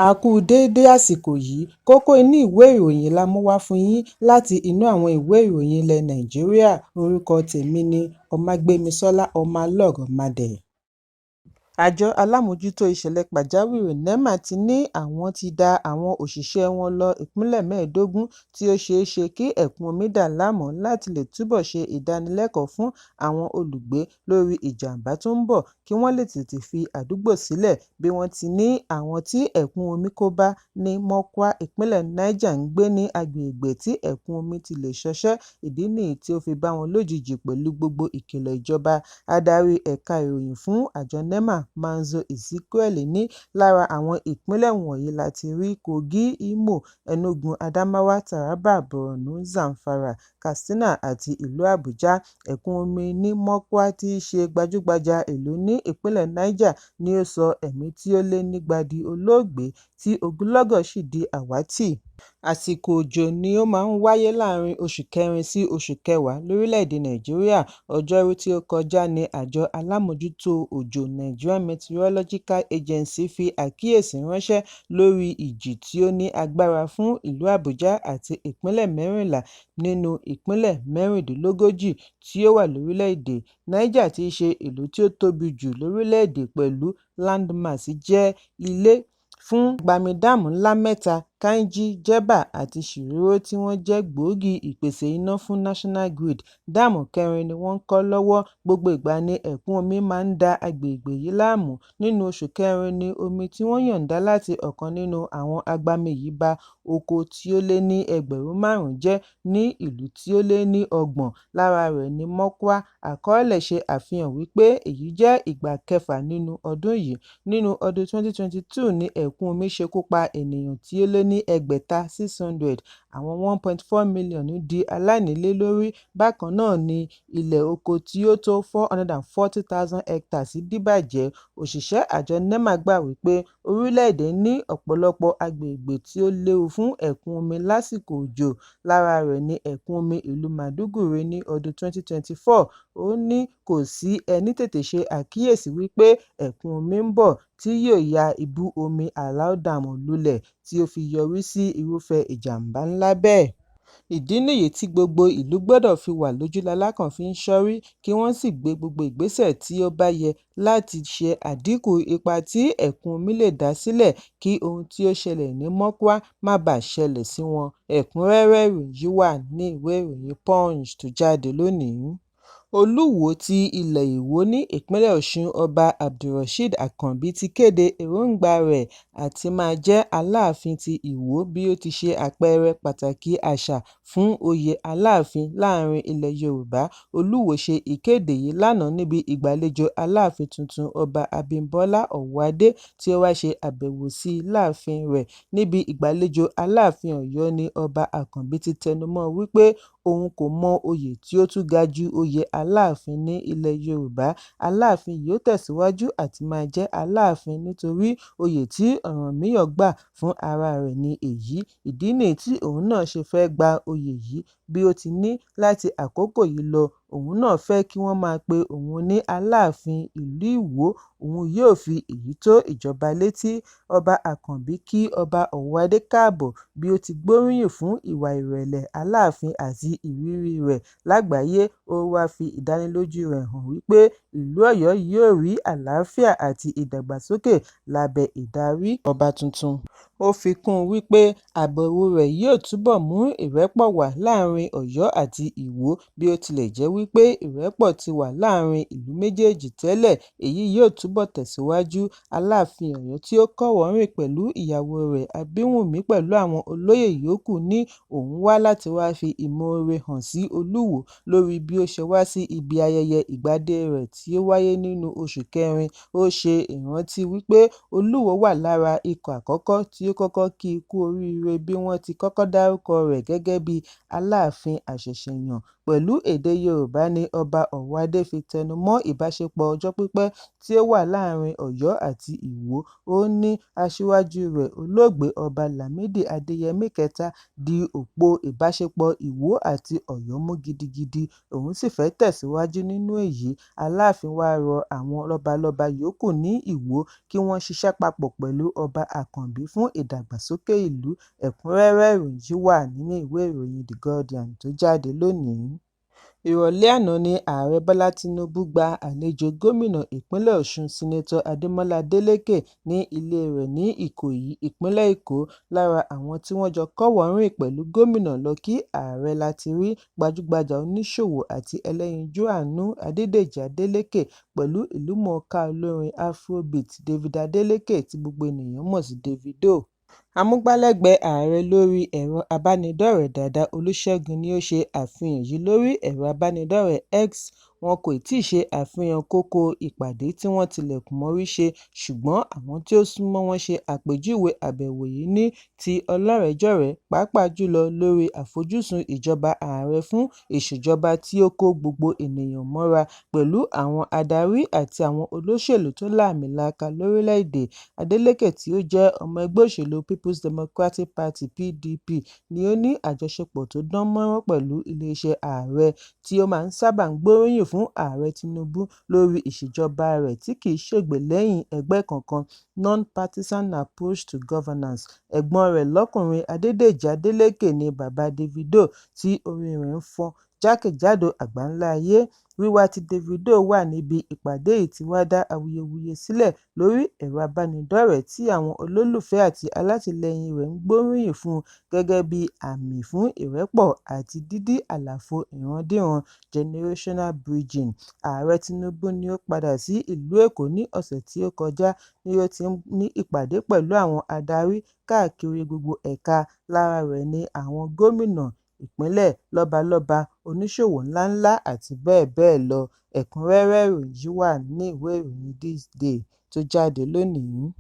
A kú déédé àsìkò yìí, kókó inú ìwé ìròyìn la mú wá fún yín láti inú àwọn ìwé ìròyìn ilẹ̀ Nàìjíríà. Orúkọ tèmi ni Ọmágbémisọ́lá Ọmọlọ́rọ̀mọdẹ̀. Àjọ alámòójútó ìṣẹ̀lẹ̀ pàjáwìrì NEMA ti ní àwọn ti dá àwọn òṣìṣẹ́ wọn lọ ìpínlẹ̀ 15 tí ó ṣeé ṣe kí ẹ̀kún omi dà láàmú láti lè túbọ̀ ṣe ìdánilẹ́kọ̀ọ́ fún àwọn olùgbé lórí ìjàmbá tó ń bọ̀ kí wọ́n lè tètè fi àdúgbò sílẹ̀ bí wọ́n ti ní àwọn tí ẹ̀kún omi kó bá ní Mokwa, ìpínlẹ̀ Niger ń gbé ní agbègbè tí ẹ̀kún omi ti lè ṣọṣẹ́. Ìdí nìyí tí ó fi bá wọn lójijì pẹ̀lú gbogbo ìkìlọ̀ ìjọba. Adarí ẹ̀ka ìròyìn fún àjọ NEMA Manzo Ezekiel ní lára àwọn ìpínlẹ̀ wọ̀nyí láti rí Kogi, Imo, Enugu, Adamawa, Taraba, Borno, Zamfara, Katsina àti ìlú Abuja. Ẹ̀kún omi ní Mokwa tí í ṣe gbajúgbajà ìlú ní ìpínlẹ̀ Niger ni ó sọ ẹ̀mí tí ó lé nígbà di olóògbé tí ogunlọ́gọ̀ sì di àwátì. Àsìkò òjò ni ó máa ń wáyé láàárín oṣù kẹrin sí oṣù kẹwàá lórílẹ̀‐èdè Nàìjíríà. Ọjọ́rú tí ó kọjá ní àjọ alámòójútó òjò Nigerian Meteorological Agency fi àkíyèsí ránṣẹ́ lórí ìjì tí ó ní agbára fún ìlú Àbújá àti ìpínlẹ̀ 14 nínú ìpínlẹ̀ 36 tí ó wà lórílẹ̀‐èdè. Niger tí í ṣe ìlú tí ó tóbi jù lórílẹ̀‐èdè pẹ̀lú landmass jẹ́ ilé fún agbami-dáàmù ńlá mẹ́ta, Kainji, Jebba àti Shiroro tí wọ́n jẹ́ gbòógì ìpèsè iná fún National Grid. Dáàmù kẹrin ni wọ́n ń kọ́ lọ́wọ́. Gbogbo ìgbà ni ẹ̀kún omi máa ń da agbègbè yìí láàmú. Nínú oṣù kẹrin ni omi tí wọ́n yọ̀ǹda láti ọ̀kan nínú àwọn agbami yìí ba oko tí ó lé ní 5,000 jẹ́ ní ìlú tí ó lé ní 30 lára rẹ̀ ní Mokwa. Àkọọ́lẹ̀ ṣe àfihàn wípé èyí jẹ́ ìgbà kẹfà nínú ọdún yìí. Nínú ọdún 2022 ni ẹ̀kún omi ṣekú pa ènìyàn tí ó lé ní 600. Àwọn 1.4 mílíọ̀nù di aláìnílélórí. Bákan náà ni ilẹ̀ oko tí ó tó 440,000 hectares dìbàjẹ́. Òṣìṣẹ́ àjọ NEMA gbà wípé orílẹ̀-èdè ní ọ̀pọ̀lọpọ̀ agbègbè tí ó léwu fún ẹ̀kún omi lásìkò òjò. Lára rẹ̀ ni ẹ̀kún omi ìlú Maiduguri ní ọdún 2024. Ó ní kò sí ẹni tètè ṣe àkíyèsí wípé ẹ̀kún omi ń bọ̀ tí yóò ya ibú omi Alau Dam lulẹ̀ tí ó fi yọrí sí irúfẹ́ ìjàmbá ńlá bẹ́ẹ̀. Ìdí nìyí tí gbogbo ìlú gbọ́dọ̀ fi wà lójúlalákàn fi ń ṣọ́rí kí wọ́n sì gbé gbogbo ìgbésẹ̀ tí ó bá yẹ láti ṣe àdínkù ipa tí ẹ̀kún omi lè dá sílẹ̀ kí ohun tí ó ṣẹlẹ̀ ní Mokwa má bàa ṣẹlẹ̀ sí wọn. Ẹ̀kúnrẹ́rẹ́ ìròyìn yìí wà ní ìwé ìròyìn Punch tó jáde lónìí. Olúwo ti ilẹ̀ Ìwó ní ìpínlẹ̀ Ọ̀ṣun Ọba Abdulrasheed Akànbí ti kéde èròǹgbà rẹ̀ àti máa jẹ́ Aláàfin ti Ìwó bí ó ti ṣe àpẹẹrẹ pàtàkì àṣà fún oyè Aláàfin láàrin ilẹ̀ Yorùbá. Olúwo ṣe ìkéde yìí lánàá níbi ìgbàlejò Aláàfin tuntun Ọba Abímbọ́lá Ọ̀wọ́adé tí ó wá ṣe àbẹ̀wò sí láàfin rẹ̀. Níbi ìgbàlejò Aláàfin Ọ̀yọ́ ni Ọba Akànbí ti tẹnumọ́ wípé òun kò mọ oyè tí ó tún ga ju oyè Aláàfin ní ilẹ̀ Yorùbá. Aláàfin yóò tẹ̀síwájú àti máa jẹ́ Aláàfin nítorí oyè tí Ọ̀rànmíyàn gbà fún ara rẹ̀ ni èyí. Ìdí nìyí tí òun náà ṣe fẹ́ gba oyè yìí bí ó ti ní láti àkókò yìí lọ. Òun náà fẹ́ kí wọ́n máa pe òun ní Aláàfin ìlú Ìwó. Òun yóò fi èyí tó ìjọba létí. Ọba Akànbí kí Ọba Ọ̀wọ́adé káàbọ̀ bí ó ti gbóríyìn fún ìwà ìrẹ̀lẹ̀ Aláàfin àti ìrírí rẹ̀ lágbàáyé. Ó wá fi ìdánilójú rẹ̀ hàn wípé ìlú Ọ̀yọ́ yóò rí àlàáfíà àti ìdàgbàsókè lábẹ́ ìdarí ọba tuntun. Ó fi kún un wípé àbẹ̀wò rẹ̀ yóò túbọ̀ mú ìrẹ́pọ̀ wà láàrin Ọ̀yọ́ àti Ìwó bí ó tilẹ̀ jẹ́ wípé ìrẹ́pọ̀ ti wà láàrin ìlú méjèèjì tẹ́lẹ̀. Èyí yóò túbọ̀ tẹ̀síwájú. Aláàfin Ọ̀yọ́ tí ó kọ́wọ̀ọ́rìn pẹ̀lú ìyàwó rẹ̀ Abíwùnmí pẹ̀lú àwọn olóyè yòókù ní òun wá láti wá fi ìmoore hàn sí Olúwo lórí bí ó ṣe wá sí ibi ayẹyẹ ìgbadé rẹ̀ tí ó wáyé nínú oṣù kẹrin. Ó ṣe ìrántí wípé Olúwo wà lára ikọ̀ àkọ́kọ́ tí ó kọ́kọ́ kí i kú oríire bí wọ́n ti kọ́kọ́ dárúkọ rẹ̀ gẹ́gẹ́ bí Aláàfin àṣẹ̀ṣẹ̀yàn. Pẹ̀lú èdè Yorùbá Yorùbá ni Ọba Ọ̀wádé fi tẹnu mọ́ ìbáṣepọ̀ ọjọ́ pípẹ́ tí ó wà láàrin Ọ̀yọ́ àti Ìwó. Ó ní aṣíwájú rẹ̀ olóògbé Ọba Lámìdí Adéyẹmí kẹta di òpó ìbáṣepọ̀ Ìwó àti Ọ̀yọ́ mú gidigidi, òun sì fẹ́ tẹ̀síwájú nínú èyí. Aláàfin wá rọ àwọn lọ́balọ́ba yòókù ní Ìwó kí wọ́n ṣiṣẹ́ papọ̀ pẹ̀lú Ọba Àkànbí fún ìdàgbàsókè ìlú. Ẹ̀kúnrẹ́rẹ́ ìròyìn yìí wà nínú ìwé ìròyìn The Guardian tó jáde lónìí. Ìrọ̀lẹ́ àná ni Ààrẹ Bọ́lá Tinubu gba àlejò Gómìnà ìpínlẹ̀ Ọ̀ṣun Sínátọ̀ Adémọ́lá Adélékè ní ilé rẹ̀ ní Ìkòyí, ìpínlẹ̀ Èkó. Lára àwọn tí wọ́n jọ kọ́wọ̀ọ́rìn pẹ̀lú gómìnà lọ kí ààrẹ láti rí gbajúgbajà oníṣòwò àti ẹlẹ́yinjú àánú Adédèjì Adélékè pẹ̀lú ìlúmọ̀ọ́ká olórin Afrobeat David Adeleke tí gbogbo ènìyàn mọ̀ sí Davido. Amúgbálẹ́gbẹ̀ẹ́ ààrẹ lórí ẹ̀rọ abánidọ́rẹ̀ẹ́ Dàda Olúṣẹ́gun ni ó ṣe àfihàn yìí lórí ẹ̀rọ abánidọ́rẹ̀ẹ́ X. Wọn kò tíì ṣe àfihàn kókó ìpàdé tí wọ́n tilẹ̀kùn mọ́rí ṣe, ṣùgbọ́n àwọn tí ó súnmọ́ wọn ṣe àpèjúwe àbẹ̀wò yìí ní ti ọlọ́rẹ̀ẹ́jọ̀rẹ́, pàápàá jùlọ lórí àfojúsùn ìjọba ààrẹ fún ìṣèjọba tí ó kó gbogbo ènìyàn mọ́ra, pẹ̀lú àwọn adarí àti àwọn olóṣèlú tó lààmìlaka lórílẹ̀-èdè. Adeleke, tí ó jẹ́ ọmọ ẹgbẹ́ òṣèlú People's Democratic Party (PDP), ni ó ní àjọṣepọ̀ tó dán mọ́rán pẹ̀lú iléeṣẹ́ ààrẹ, tí ó máa ń sábà gbóríyìn fún ààrẹ Tinubu lórí ìṣèjọba rẹ̀ tí kìí ṣègbè lẹ́yìn ẹgbẹ́ kankan (non-partisan approach to governance). Ẹ̀gbọ́n rẹ̀ lọ́kùnrin Adédèjì Adélékè ni bàbá Davido, tí orin rẹ̀ ń fọ́n jákèjádò àgbáńlá ayé. Wíwá tí Davido wà níbi ìpàdé yìí ti wá dá awuyewuye sílẹ̀ lórí ẹ̀rọ abánidọ́rẹ̀ẹ́, tí àwọn olólùfẹ́ àti alátìlẹyìn rẹ̀ ń gbóríyìn fún un gẹ́gẹ́ bí àmì fún ìrẹ́pọ̀ àti dídí àlàfo ìrandíran (generational bridging). Ààrẹ Tinubu ni ó padà sí ìlú Èkó ní ọ̀sẹ̀ tí ó kọjá, ni ó ti ní ìpàdé pẹ̀lú àwọn adarí káàkiri gbogbo ẹ̀ka, lára rẹ̀ ni àwọn gómìnà ìpínlẹ̀, lọ́balọ́ba, oníṣòwò ńláńlá àti bẹ́ẹ̀ bẹ́ẹ̀ lọ. Ẹ̀kúnrẹ́rẹ́ ìròyìn yìí wà ní ìwé ìròyìn This Day tó jáde lónìí.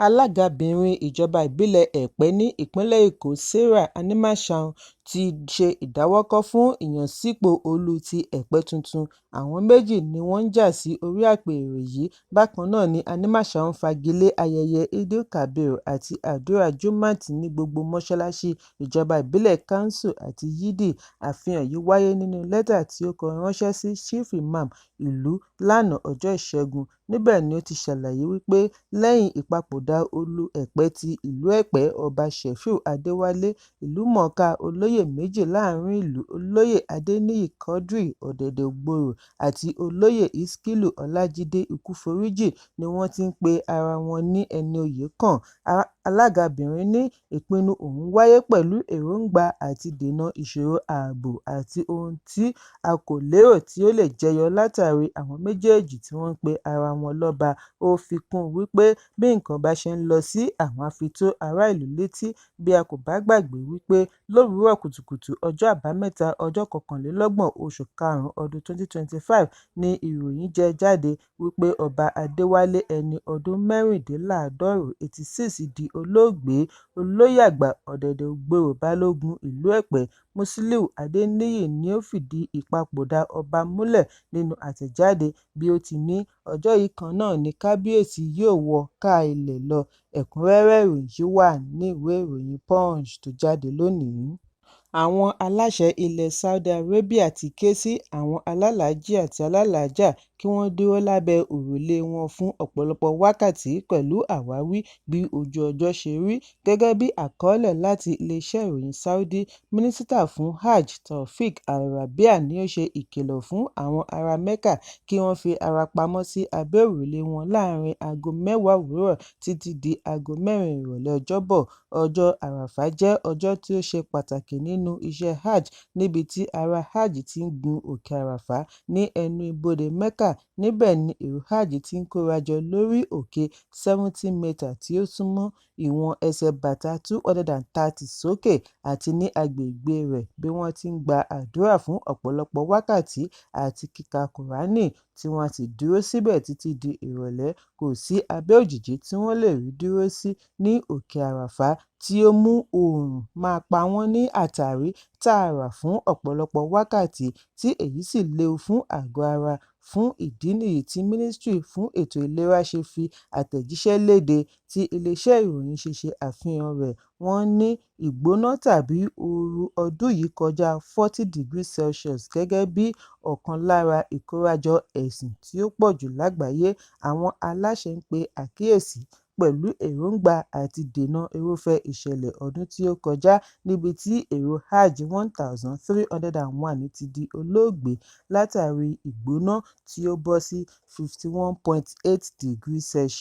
Alágabìnrin ìjọba ìbílẹ̀ Ẹ̀pẹ́ ní ìpínlẹ̀ Èkó Sarah Animashaun ti ṣe ìdáwọ́kọ̀ fún ìyànsípò Olú ti Ẹ̀pẹ́ tuntun. Àwọn méjì ni wọ́n ń jà sí orí àpèrè yìí. Bákan náà ni Animashaun fagilé ayẹyẹ Eid-el-Kabir àti àdúrà Jumat ní gbogbo mọ́ṣáláṣí ìjọba ìbílẹ̀ Kanṣu àti Yídì. Àfihàn yìí wáyé nínú lẹ́tà tí ó kọ ránṣẹ́ sí Chief Imam ìlú lánàá Ọjọ́ Ìṣẹ́gun. Níbẹ̀ ni ó ti ṣàlàyé wípé lẹ́yìn ìpapòdà Olú Ẹ̀pẹ́ ti ìlú Ẹ̀pẹ́, Ọba Sefiu Adéwálé, ìlúmọ̀ọ́ká olóyè méjì láàrin ìlú, Olóyè Adéníyì Quadri Ọ̀dẹ̀dẹ̀-Ògbòrò àti Olóyè Iskilu Ọlájídé Ikúforíjì, ni wọ́n ti ń pe ara wọn ní ẹni oyè kàn. Alágabìnrin ní ìpinnu ọ̀hún wáyé pẹ̀lú èròńgbà àti dènà ìṣòro ààbò àti ohun tí a kò lérò tí ó lè jẹyọ látàrí àwọn méjèèjì tí wọ́n ń pe ara wọn lọ́ba. Ó fi kún un wípé bí nǹkan bá ṣe ń lọ sí, àwọn á fi tó ará ìlú létí. Bí a kò bá gbàgbé wípé lówùúrọ̀ kùtùkùtù ọjọ́ Àbámẹ́ta ọjọ́ 21 oṣù karùn-ún ọdún 2025 ni ìròyìn jẹ jáde wípé Ọba Adéwálé, ẹni ọdún mẹ́rìndínláàádọ́rùn 86, di olóògbé. Olóyè àgbà Ọ̀dẹ̀dẹ̀-Ògbòrò Balógun ìlú Ẹ̀pẹ́ Musiliu Adéníyì ni ó fìdí ìpapòdà ọba múlẹ̀ nínú àtẹ̀jáde, bí ó ti ní ọjọ́ yìí kan náà ni kábíyèsí yóò wọ káà ilẹ̀ lọ. Ẹ̀kúnrẹ́rẹ́ ìròyìn yìí wà ní ìwé ìròyìn Punch tó jáde lónìí. Àwọn aláṣẹ ilẹ̀ Saudi Arabia ti ké sí àwọn alálàájì àti alálàájà kí wọ́n dúró lábẹ́ òrùlé wọn fún ọ̀pọ̀lọpọ̀ wákàtí pẹ̀lú àwáwí bí ojú ọjọ́ ṣe rí. Gẹ́gẹ́ bí àkọọ́lẹ̀ láti iléeṣẹ́ ìròyìn Saudi, Mínísítà fún Hajj Taofeeq Al-Rabi'a ni ó ṣe ìkìlọ̀ fún àwọn ará Mecca kí wọ́n fi ara pamọ́ sí abẹ́ òrùlé wọn láàrin aago 10 òwúrọ̀ títí di aago 4 ìrọ̀lẹ́ Ọjọ́bọ̀. Ọjọ́ Àràfá jẹ́ ọjọ́ tí ó ṣe pàtàkì nínú iṣẹ́ Hajj, níbi tí ará Hajj ti ń gun òkè Àràfá ní ẹnu ibodè Mecca. Níbẹ̀ ni èrò Hajj ti ń kórajọ lórí òkè 70 mítà tí ó súnmọ́ ìwọ̀n ẹsẹ̀ bàtà 230 sókè, àti ní agbègbè rẹ̀, bí wọ́n ti ń gba àdúrà fún ọ̀pọ̀lọpọ̀ wákàtí àti kíka Kùránì, tí wọ́n á sì dúró síbẹ̀ títí di ìrọ̀lẹ́. Kò sí abẹ́ òjìji tí wọ́n lè rí dúró sí ní òkè Àràfá tí ó mú oòrùn máa pa wọ́n ní àtàrí tààrà fún ọ̀pọ̀lọpọ̀ wákàtí tí èyí sì léwu fún àgọ́ ara. Fún ìdí nìyí tí Mínísítírì fún Ètò Ìlera ṣe fi àtẹ̀jíṣẹ́ léde tí iléeṣẹ́ ìròyìn ṣe àfihàn rẹ̀. Wọ́n ní ìgbóná tàbí ooru ọdún yìí kọjá 40°C gẹ́gẹ́ bí ọ̀kan lára ìkórajọ ẹ̀sìn tí ó pọ̀jù lágbàáyé. Àwọn aláṣẹ ń pe àkíyèsí pẹ̀lú èròńgbà àti dènà irúfẹ́ ìṣẹ̀lẹ̀ ọdún tí ó kọjá níbi tí èrò Hajj 1301 ti di olóògbé látàrí ìgbóná tí ó bọ́ sí 51.8°C.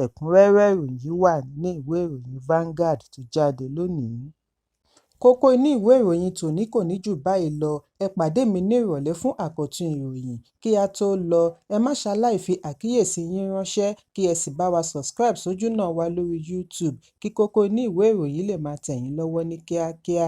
Ẹ̀kúnrẹ́rẹ́ ìròyìn yìí wà ní ìwé ìròyìn Vanguard tó jáde lónìí. Kókó inú ìwé ìròyìn tòní kò ní jù báyìí lọ. Ẹ pàdé mi ní ìrọ̀lẹ́ fún àkọ́tún ìròyìn. Kí a tó lọ, ẹ má ṣaláì fi àkíyèsí yín ránṣẹ́ kí ẹ sì bá wa subscribe sójú náà wa lórí YouTube kí kókó inú ìwé ìròyìn lè máa tẹ̀ yín lọ́wọ́ ní kíákíá.